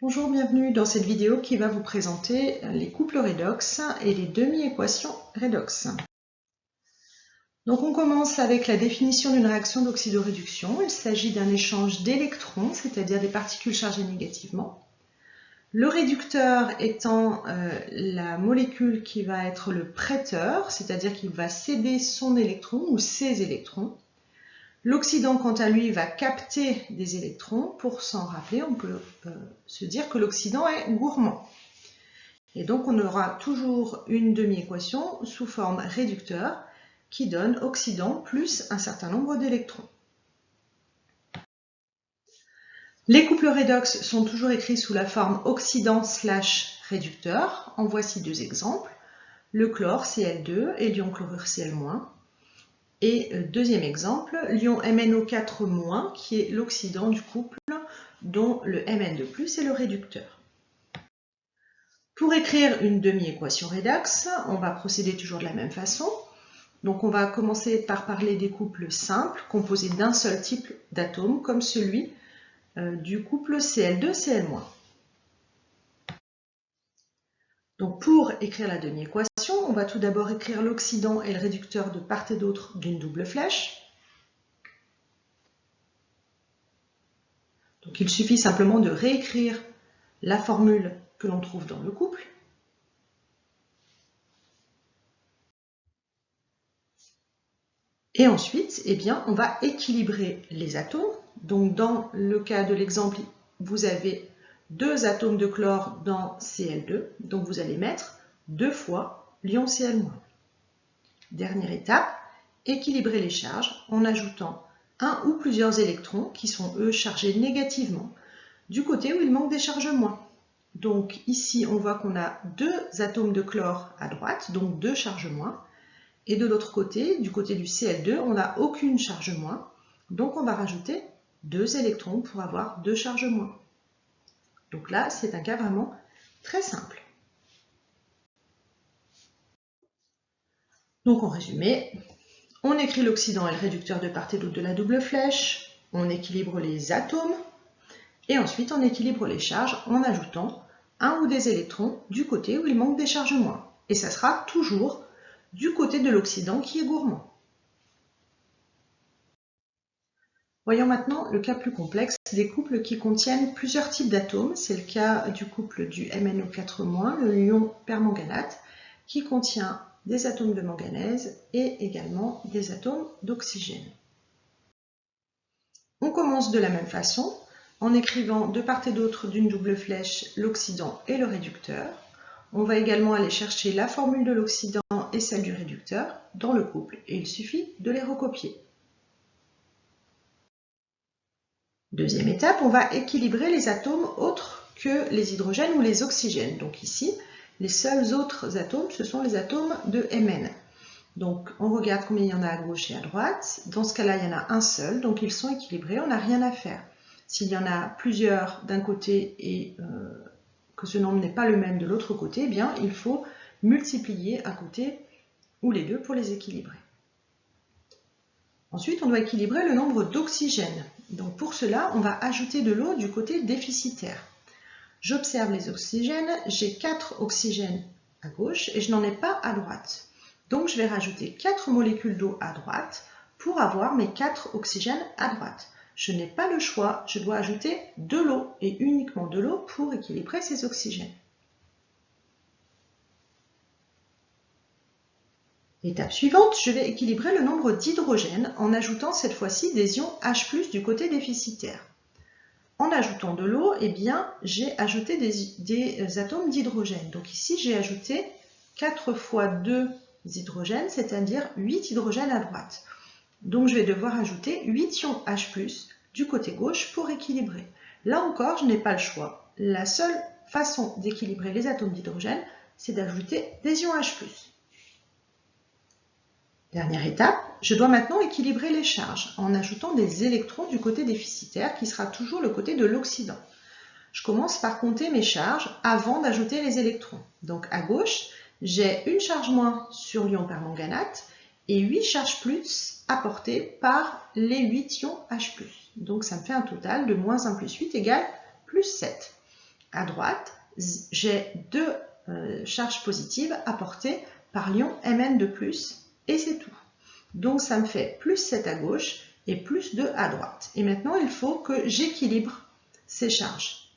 Bonjour, bienvenue dans cette vidéo qui va vous présenter les couples redox et les demi-équations redox. Donc on commence avec la définition d'une réaction d'oxydoréduction. Il s'agit d'un échange d'électrons, c'est-à-dire des particules chargées négativement. Le réducteur étant la molécule qui va être le prêteur, c'est-à-dire qu'il va céder son électron ou ses électrons. L'oxydant, quant à lui, va capter des électrons. Pour s'en rappeler, on peut se dire que l'oxydant est gourmand. Et donc, on aura toujours une demi-équation sous forme réducteur qui donne oxydant plus un certain nombre d'électrons. Les couples redox sont toujours écrits sous la forme oxydant/réducteur. En voici deux exemples. Le chlore, Cl2, et l'ion chlorure, Cl-. Et deuxième exemple, l'ion MnO4-, qui est l'oxydant du couple, dont le Mn2+, est le réducteur. Pour écrire une demi-équation redox, on va procéder toujours de la même façon. Donc on va commencer par parler des couples simples, composés d'un seul type d'atome, comme celui du couple Cl2-Cl-. Donc pour écrire la demi-équation, on va tout d'abord écrire l'oxydant et le réducteur de part et d'autre d'une double flèche. Donc il suffit simplement de réécrire la formule que l'on trouve dans le couple. Et ensuite, on va équilibrer les atomes. Donc dans le cas de l'exemple, vous avez deux atomes de chlore dans Cl2, donc vous allez mettre 2 fois l'ion Cl-. Dernière étape, équilibrer les charges en ajoutant un ou plusieurs électrons qui sont eux chargés négativement du côté où il manque des charges moins. Donc ici on voit qu'on a deux atomes de chlore à droite, donc 2 charges moins, et de l'autre côté, du côté du Cl2, on n'a aucune charge moins, donc on va rajouter 2 électrons pour avoir 2 charges moins. Donc là, c'est un cas vraiment très simple. Donc en résumé, on écrit l'oxydant et le réducteur de part et d'autre de la double flèche, on équilibre les atomes, et ensuite on équilibre les charges en ajoutant un ou des électrons du côté où il manque des charges moins. Et ça sera toujours du côté de l'oxydant qui est gourmand. Voyons maintenant le cas plus complexe des couples qui contiennent plusieurs types d'atomes. C'est le cas du couple du MnO4-, le ion permanganate, qui contient des atomes de manganèse et également des atomes d'oxygène. On commence de la même façon en écrivant de part et d'autre d'une double flèche l'oxydant et le réducteur. On va également aller chercher la formule de l'oxydant et celle du réducteur dans le couple et il suffit de les recopier. Deuxième étape, on va équilibrer les atomes autres que les hydrogènes ou les oxygènes. Donc ici, les seuls autres atomes, ce sont les atomes de Mn. Donc on regarde combien il y en a à gauche et à droite. Dans ce cas-là, il y en a un seul, donc ils sont équilibrés, on n'a rien à faire. S'il y en a plusieurs d'un côté et que ce nombre n'est pas le même de l'autre côté, eh bien il faut multiplier un côté ou les deux pour les équilibrer. Ensuite, on doit équilibrer le nombre d'oxygènes. Donc pour cela, on va ajouter de l'eau du côté déficitaire. J'observe les oxygènes, j'ai 4 oxygènes à gauche et je n'en ai pas à droite. Donc je vais rajouter 4 molécules d'eau à droite pour avoir mes 4 oxygènes à droite. Je n'ai pas le choix, je dois ajouter de l'eau et uniquement de l'eau pour équilibrer ces oxygènes. Étape suivante, je vais équilibrer le nombre d'hydrogènes en ajoutant cette fois-ci des ions H+ du côté déficitaire. En ajoutant de l'eau, j'ai ajouté des atomes d'hydrogène. Donc ici, j'ai ajouté 4 fois 2 hydrogènes, c'est-à-dire 8 hydrogènes à droite. Donc je vais devoir ajouter 8 ions H+ du côté gauche pour équilibrer. Là encore, je n'ai pas le choix. La seule façon d'équilibrer les atomes d'hydrogène, c'est d'ajouter des ions H+. Dernière étape, je dois maintenant équilibrer les charges en ajoutant des électrons du côté déficitaire qui sera toujours le côté de l'oxydant. Je commence par compter mes charges avant d'ajouter les électrons. Donc à gauche, j'ai une charge moins sur l'ion permanganate et 8 charges plus apportées par les 8 ions H+. Donc ça me fait un total de -1 + 8 égale +7. à droite, j'ai 2 charges positives apportées par l'ion Mn de plus, et c'est tout. Donc ça me fait plus 7 à gauche et plus 2 à droite. Et maintenant, il faut que j'équilibre ces charges.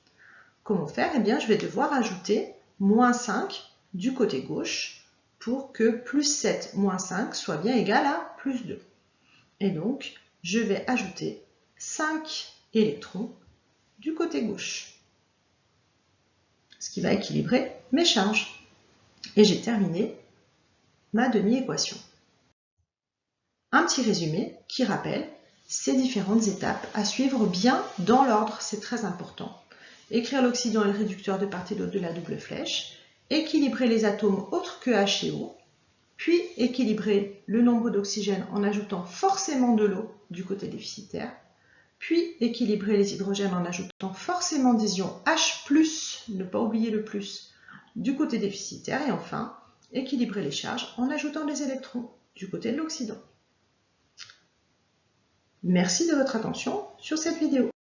Comment faire? Eh bien, je vais devoir ajouter moins 5 du côté gauche pour que plus 7 moins 5 soit bien égal à plus 2. Et donc, je vais ajouter 5 électrons du côté gauche, ce qui va équilibrer mes charges. Et j'ai terminé ma demi-équation. Un petit résumé qui rappelle ces différentes étapes à suivre bien dans l'ordre, c'est très important. Écrire l'oxydant et le réducteur de part et d'autre de la double flèche, équilibrer les atomes autres que H et O, puis équilibrer le nombre d'oxygène en ajoutant forcément de l'eau du côté déficitaire, puis équilibrer les hydrogènes en ajoutant forcément des ions H+, ne pas oublier le plus, du côté déficitaire, et enfin, équilibrer les charges en ajoutant des électrons du côté de l'oxydant. Merci de votre attention sur cette vidéo.